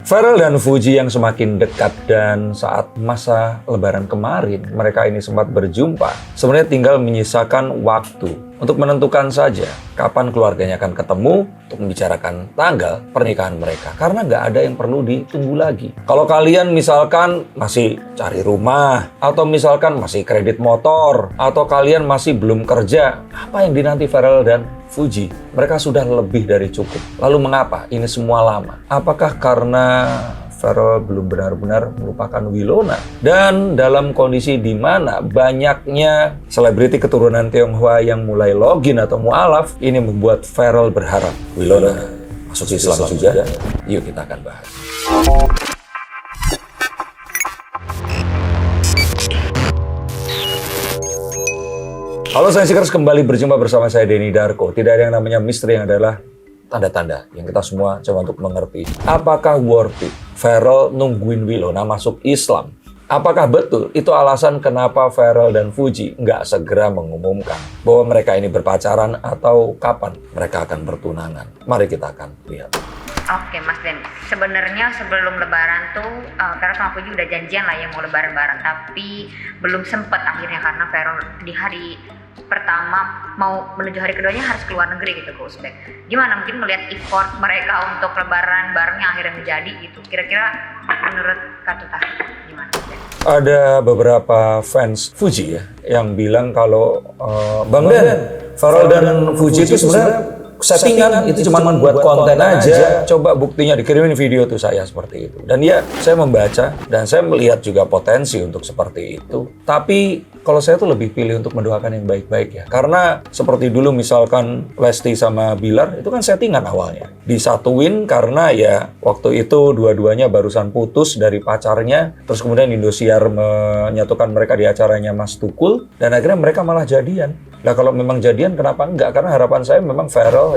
Pharrell dan Fuji yang semakin dekat dan saat masa lebaran kemarin mereka ini sempat berjumpa. Sebenarnya tinggal menyisakan waktu untuk menentukan saja kapan keluarganya akan ketemu untuk membicarakan tanggal pernikahan mereka. Karena nggak ada yang perlu ditunggu lagi. Kalau kalian misalkan masih cari rumah, atau misalkan masih kredit motor, atau kalian masih belum kerja, apa yang dinanti Pharrell dan Fuji? Mereka sudah lebih dari cukup. Lalu mengapa ini semua lama? Apakah karena Pharrell belum benar-benar melupakan Winona? Dan dalam kondisi di mana banyaknya selebriti keturunan Tionghoa yang mulai login atau mualaf, ini membuat Pharrell berharap Winona masuk Islam juga. Yuk kita akan bahas. Halo Science Seekers, kembali berjumpa bersama saya Denny Darko. Tidak ada yang namanya misteri, yang adalah tanda-tanda yang kita semua coba untuk mengerti. Apakah worth it Pharrell nungguin Winona masuk Islam? Apakah betul itu alasan kenapa Pharrell dan Fuji nggak segera mengumumkan bahwa mereka ini berpacaran atau kapan mereka akan bertunangan? Mari kita akan lihat. Oke Mas Den, sebenarnya sebelum lebaran tuh Pharrell sama Fuji udah janjian lah ya mau lebaran bareng, tapi belum sempet akhirnya karena Pharrell di hari pertama mau menuju hari keduanya harus keluar negeri gitu ke Uzbek. Gimana mungkin melihat effort mereka untuk lebaran bareng yang akhirnya menjadi gitu. Kira-kira menurut Kak Tuta gimana? Ada beberapa fans Fuji ya yang bilang kalau Bang Den, Pharrell dan Fuji itu sebenarnya settingan, itu cuma membuat konten aja. Coba buktinya, dikirimin video tuh saya seperti itu. Dan ya, saya membaca dan saya melihat juga potensi untuk seperti itu. Tapi kalau saya tuh lebih pilih untuk mendoakan yang baik-baik ya. Karena seperti dulu misalkan Lesti sama Bilar, itu kan settingan awalnya. Disatuin karena ya waktu itu dua-duanya barusan putus dari pacarnya. Terus kemudian Indosiar menyatukan mereka di acaranya Mas Tukul. Dan akhirnya mereka malah jadian. Nah kalau memang jadian kenapa enggak? Karena harapan saya memang Pharrell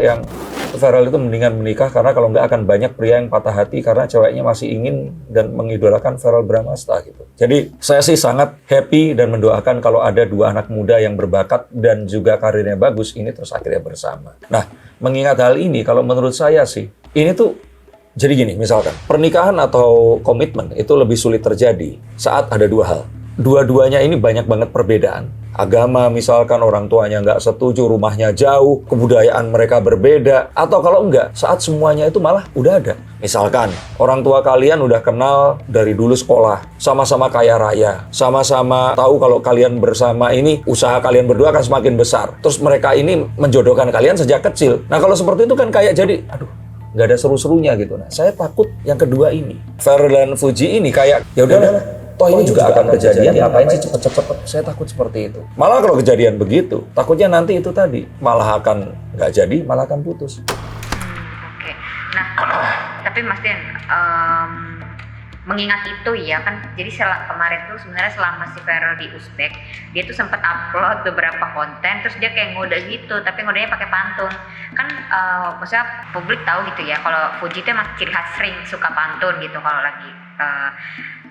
itu mendingan menikah, karena kalau enggak akan banyak pria yang patah hati karena ceweknya masih ingin dan mengidolakan Pharrell Bramasta gitu. Jadi saya sih sangat happy dan mendoakan kalau ada dua anak muda yang berbakat dan juga karirnya bagus ini terus akhirnya bersama. Nah mengingat hal ini, kalau menurut saya sih ini tuh jadi gini, misalkan pernikahan atau komitmen itu lebih sulit terjadi saat ada dua hal. Dua-duanya ini banyak banget perbedaan. Agama misalkan orang tuanya nggak setuju, rumahnya jauh, kebudayaan mereka berbeda. Atau kalau enggak, saat semuanya itu malah udah ada. Misalkan orang tua kalian udah kenal dari dulu sekolah, sama-sama kaya raya, sama-sama tahu kalau kalian bersama ini usaha kalian berdua akan semakin besar. Terus mereka ini menjodohkan kalian sejak kecil. Nah kalau seperti itu kan kayak jadi, aduh, nggak ada seru-serunya gitu. Nah saya takut yang kedua ini, Pharrell dan Fuji ini kayak ya udahlah. Toh ini juga akan kejadian, ngapain sih cepet-cepet? Saya takut seperti itu. Malah kalau kejadian begitu, takutnya nanti itu tadi malah akan nggak jadi, malah akan putus. Oke. Nah, tapi Mas Den, mengingat itu ya kan, jadi kemarin tuh sebenarnya selama si Pharrell di Uzbek, dia tuh sempat upload beberapa konten, terus dia kayak ngode gitu, tapi ngodenya pakai pantun. Kan maksudnya publik tahu gitu ya, kalau Fuji itu emang ciri khas sering suka pantun gitu kalau lagi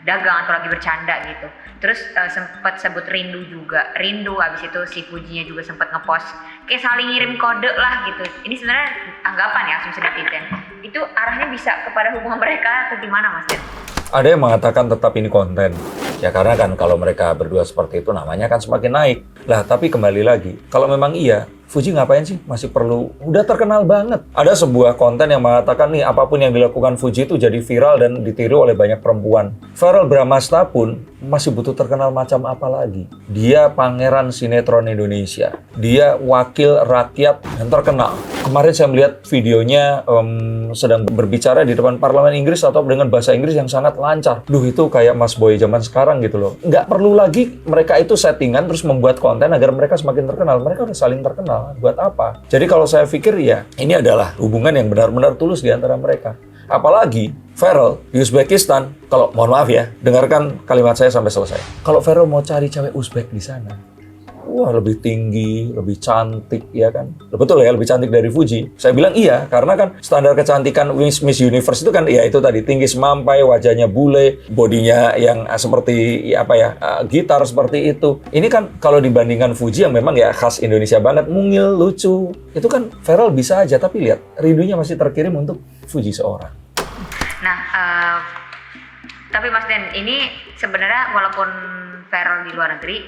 dagang atau lagi bercanda gitu. Terus sempat sebut rindu juga. Rindu, habis itu si Fujinya juga sempat ngepost kayak saling ngirim kode lah gitu. Ini sebenarnya anggapan ya, asumsi netizen. Itu arahnya bisa kepada hubungan mereka atau gimana Mas Den? Ada yang mengatakan tetap ini konten. Ya karena kan kalau mereka berdua seperti itu namanya kan semakin naik. Lah tapi kembali lagi, kalau memang iya, Fuji ngapain sih? Masih perlu? Udah terkenal banget. Ada sebuah konten yang mengatakan nih, apapun yang dilakukan Fuji itu jadi viral dan ditiru oleh banyak perempuan. Pharrell Bramasta pun masih butuh terkenal macam apa lagi? Dia pangeran sinetron Indonesia. Dia wakil rakyat yang terkenal. Kemarin saya melihat videonya sedang berbicara di depan parlemen Inggris atau dengan bahasa Inggris yang sangat lancar. Duh itu kayak Mas Boy zaman sekarang gitu loh. Nggak perlu lagi mereka itu settingan terus membuat konten agar mereka semakin terkenal. Mereka udah saling terkenal. Buat apa? Jadi kalau saya pikir ya ini adalah hubungan yang benar-benar tulus di antara mereka. Apalagi Pharrell di Uzbekistan, kalau mohon maaf ya, dengarkan kalimat saya sampai selesai. Kalau Pharrell mau cari cewek Uzbek di sana, wah lebih tinggi, lebih cantik ya kan. Betul ya, lebih cantik dari Fuji. Saya bilang iya, karena kan standar kecantikan Miss Universe itu kan ya itu tadi, tinggi semampai, wajahnya bule, bodinya yang seperti apa ya, gitar seperti itu. Ini kan kalau dibandingkan Fuji yang memang ya khas Indonesia banget, mungil, lucu. Itu kan Pharrell bisa aja, tapi lihat rindunya masih terkirim untuk Fuji seorang. Nah, Tapi Mas Den, ini sebenarnya walaupun Feral di luar negeri,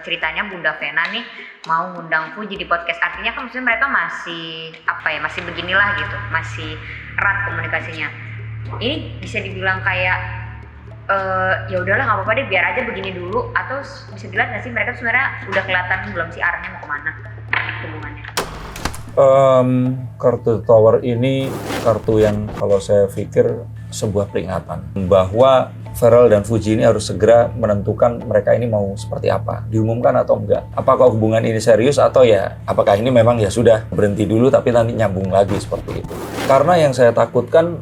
ceritanya Bunda Vena nih mau ngundang Fuji di podcast, artinya kan maksudnya mereka masih masih beginilah gitu, masih erat komunikasinya. Ini bisa dibilang kayak ya udahlah nggak apa-apa deh, biar aja begini dulu, atau bisa dilihat nggak sih mereka sebenarnya udah kelihatan belum sih arahnya mau kemana hubungannya? Kartu Tower ini kartu yang kalau saya pikir sebuah peringatan bahwa Feral dan Fuji ini harus segera menentukan mereka ini mau seperti apa, diumumkan atau enggak. Apakah hubungan ini serius atau ya apakah ini memang ya sudah berhenti dulu tapi nanti nyambung lagi seperti itu. Karena yang saya takutkan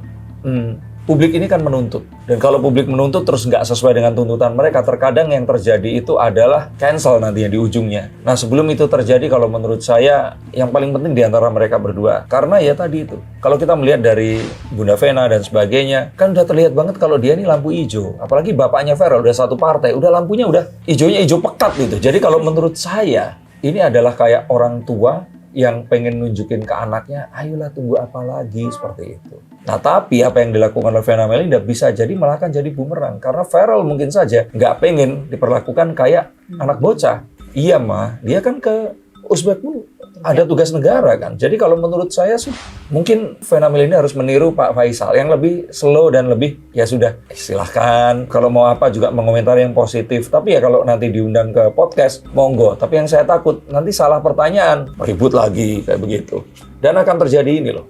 publik ini kan menuntut, dan kalau publik menuntut terus nggak sesuai dengan tuntutan mereka, terkadang yang terjadi itu adalah cancel nantinya di ujungnya. Nah sebelum itu terjadi, kalau menurut saya yang paling penting di antara mereka berdua, karena ya tadi itu, kalau kita melihat dari Bunda Vena dan sebagainya, kan udah terlihat banget kalau dia ini lampu hijau, apalagi bapaknya Feral udah satu partai, udah lampunya udah hijaunya hijau pekat gitu. Jadi kalau menurut saya ini adalah kayak orang tua yang pengen nunjukin ke anaknya, ayolah tunggu apa lagi, seperti itu. Nah tapi apa yang dilakukan oleh Vena Melinda bisa jadi malah kan jadi bumerang, karena Feral mungkin saja nggak pengen diperlakukan kayak anak bocah. Iya mah, dia kan ke Uzbek pun ada tugas negara kan. Jadi kalau menurut saya sih mungkin Vena Melinda harus meniru Pak Faisal yang lebih slow dan lebih ya sudah silahkan kalau mau apa juga mengomentari yang positif. Tapi ya kalau nanti diundang ke podcast monggo. Tapi yang saya takut nanti salah pertanyaan, ribut lagi kayak begitu. Dan akan terjadi ini loh.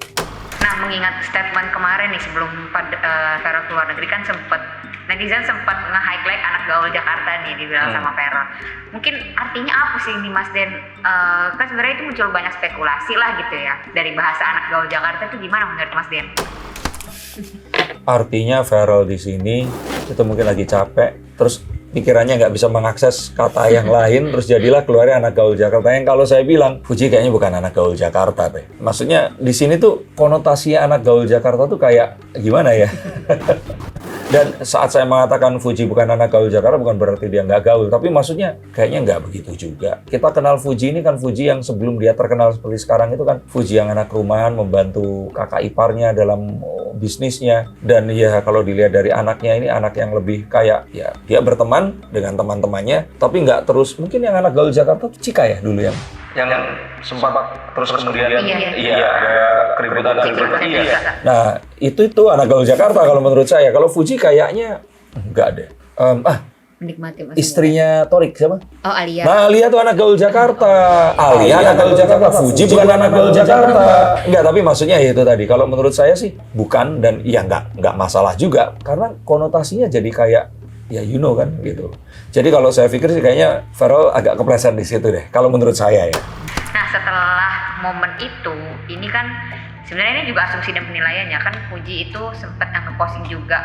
Nah mengingat statement kemarin nih sebelum Feral keluar negeri kan netizen sempat nge-highlight anak gaul Jakarta nih dibilang sama Feral. Mungkin artinya apa sih ini Mas Den? Kan sebenarnya itu muncul banyak spekulasi lah gitu ya dari bahasa anak gaul Jakarta itu gimana menurut Mas Den? Artinya Feral di sini itu mungkin lagi capek, terus pikirannya nggak bisa mengakses kata yang lain, terus jadilah keluarnya anak gaul Jakarta. Yang kalau saya bilang, Fuji kayaknya bukan anak gaul Jakarta deh. Maksudnya di sini tuh konotasinya anak gaul Jakarta tuh kayak gimana ya? Dan saat saya mengatakan Fuji bukan anak gaul Jakarta, bukan berarti dia nggak gaul. Tapi maksudnya kayaknya nggak begitu juga. Kita kenal Fuji ini kan Fuji yang sebelum dia terkenal seperti sekarang itu kan Fuji yang anak rumahan, membantu kakak iparnya dalam bisnisnya. Dan ya kalau dilihat dari anaknya ini anak yang lebih kayak ya dia berteman dengan teman-temannya. Tapi nggak terus, mungkin yang anak gaul Jakarta itu Cika ya dulu yang sempat terus kemudian ada keributan. Iya. Nah itu anak gaul Jakarta kalau menurut saya. Kalau Fuji kayaknya enggak deh. Menikmati istrinya Torik siapa? Oh Alia. Nah Alia tuh anak gaul Jakarta. Alia anak gaul Jakarta. Fuji bukan anak gaul Jakarta. Enggak, tapi maksudnya ya itu tadi. Kalau menurut saya sih bukan, dan ya enggak masalah juga karena konotasinya jadi kayak ya you know kan gitu. Jadi kalau saya pikir sih kayaknya Feral agak kepleset di situ deh kalau menurut saya ya. Nah setelah momen itu, ini kan sebenarnya ini juga asumsi dan penilaiannya kan. Fuji itu sempat nge-posting juga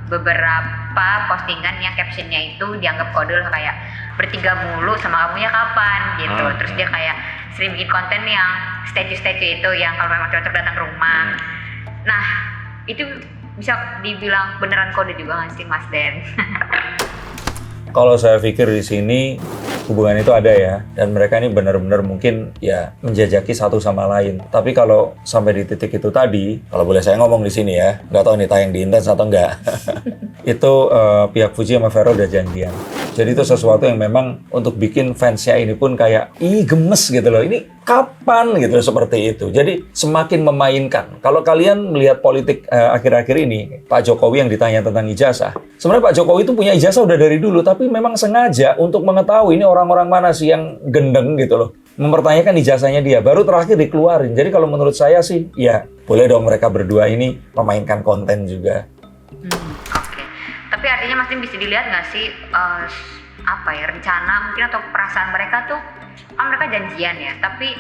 beberapa postingan yang captionnya itu dianggap kode kayak bertiga mulu sama kamunya kapan gitu. Terus dia kayak sering bikin konten yang statue-statue itu yang kalau memang cocok datang ke rumah. Nah itu bisa dibilang beneran kode juga nggak sih Mas Den? Kalau saya pikir di sini hubungan itu ada ya, dan mereka ini benar-benar mungkin ya menjajaki satu sama lain. Tapi kalau sampai di titik itu tadi, kalau boleh saya ngomong di sini ya, nggak tahu nih tayang di Intens atau enggak. Itu pihak Fuji sama Feral udah janjian. Jadi itu sesuatu yang memang untuk bikin fansnya ini pun kayak gemes gitu loh. Ini kapan gitu seperti itu. Jadi semakin memainkan. Kalau kalian melihat politik akhir-akhir ini, Pak Jokowi yang ditanya tentang ijazah. Sebenarnya Pak Jokowi itu punya ijazah udah dari dulu, tapi memang sengaja untuk mengetahui ini orang-orang mana sih yang gendeng gitu loh. Mempertanyakan ijazahnya dia, baru terakhir dikeluarin. Jadi kalau menurut saya sih, ya boleh dong mereka berdua ini memainkan konten juga. Oke. Tapi artinya Mas Din bisa dilihat nggak sih rencana mungkin atau perasaan mereka tuh, mereka janjian ya, tapi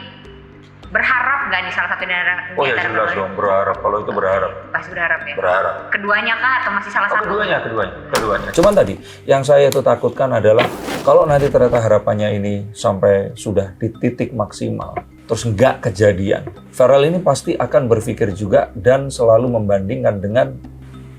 berharap nggak nih salah satu dari Oh ya jelas dong, berharap. Kalau itu berharap. Pasti berharap ya? Berharap. Keduanya kah atau masih salah satu? Keduanya. Cuman tadi, yang saya itu takutkan adalah kalau nanti ternyata harapannya ini sampai sudah di titik maksimal, terus nggak kejadian, Feral ini pasti akan berpikir juga dan selalu membandingkan dengan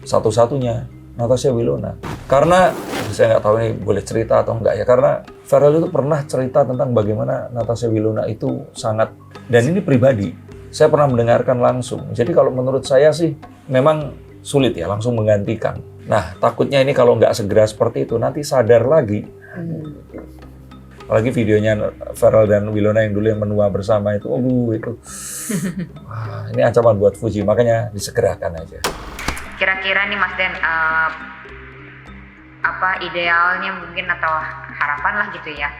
satu-satunya, Natasha Wilona. Karena saya nggak tahu ini boleh cerita atau enggak ya, karena Feral itu pernah cerita tentang bagaimana Natasha Wilona itu sangat, dan ini pribadi, saya pernah mendengarkan langsung. Jadi kalau menurut saya sih memang sulit ya langsung menggantikan. Nah, takutnya ini kalau nggak segera seperti itu, nanti sadar lagi. Apalagi videonya Pharrell dan Winona yang dulu yang menua bersama itu, itu. Wah, ini ancaman buat Fuji, makanya disegerakan aja. Kira-kira nih Mas Den, apa idealnya mungkin atau harapan lah gitu ya,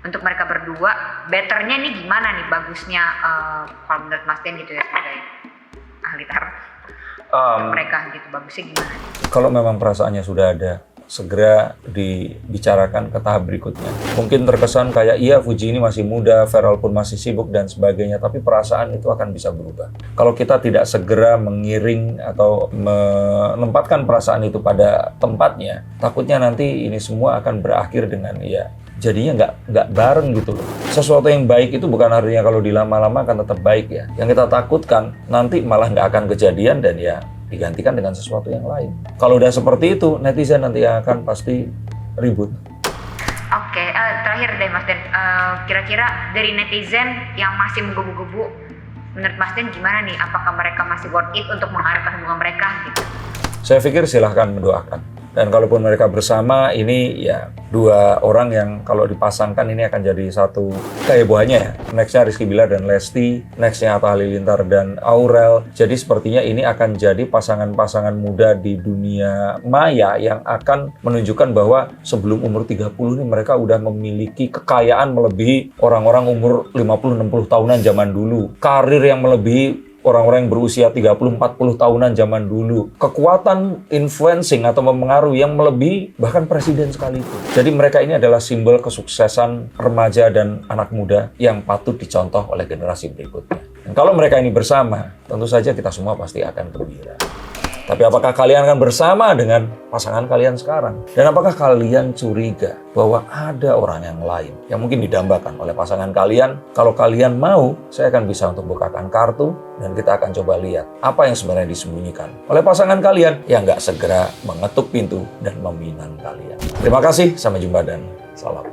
untuk mereka berdua, betternya nih gimana nih, bagusnya kalau menurut Mas Den gitu ya sebagai ahli tarot. Mereka gitu, bagusnya gimana? Kalau memang perasaannya sudah ada, segera dibicarakan ke tahap berikutnya. Mungkin terkesan kayak iya Fuji ini masih muda, Pharrell pun masih sibuk dan sebagainya, tapi perasaan itu akan bisa berubah. Kalau kita tidak segera mengiring atau menempatkan perasaan itu pada tempatnya, takutnya nanti ini semua akan berakhir dengan ya jadinya nggak bareng gitu loh. Sesuatu yang baik itu bukan artinya kalau dilama-lama akan tetap baik ya. Yang kita takutkan nanti malah nggak akan kejadian dan ya digantikan dengan sesuatu yang lain. Kalau udah seperti itu, netizen nanti akan pasti ribut. Oke, terakhir deh Mas Den, kira-kira dari netizen yang masih menggebu-gebu, menurut Mas Den gimana nih? Apakah mereka masih worth it untuk mengharapkan hubungan mereka gitu? Saya pikir silahkan mendoakan. Dan kalaupun mereka bersama, ini ya dua orang yang kalau dipasangkan ini akan jadi satu kehebohannya ya. Nextnya Rizky Bilar dan Lesti, nextnya Atta Halilintar dan Aurel. Jadi sepertinya ini akan jadi pasangan-pasangan muda di dunia maya yang akan menunjukkan bahwa sebelum umur 30 ini mereka udah memiliki kekayaan melebihi orang-orang umur 50-60 tahunan zaman dulu. Karir yang melebihi orang-orang yang berusia 30-40 tahunan zaman dulu. Kekuatan influencing atau mempengaruhi yang melebihi bahkan presiden sekalipun. Jadi mereka ini adalah simbol kesuksesan remaja dan anak muda yang patut dicontoh oleh generasi berikutnya. Dan kalau mereka ini bersama, tentu saja kita semua pasti akan gembira. Tapi apakah kalian akan bersama dengan pasangan kalian sekarang? Dan apakah kalian curiga bahwa ada orang yang lain yang mungkin didambakan oleh pasangan kalian? Kalau kalian mau, saya akan bisa untuk bukakan kartu dan kita akan coba lihat apa yang sebenarnya disembunyikan oleh pasangan kalian yang nggak segera mengetuk pintu dan meminang kalian. Terima kasih, sampai jumpa dan salam.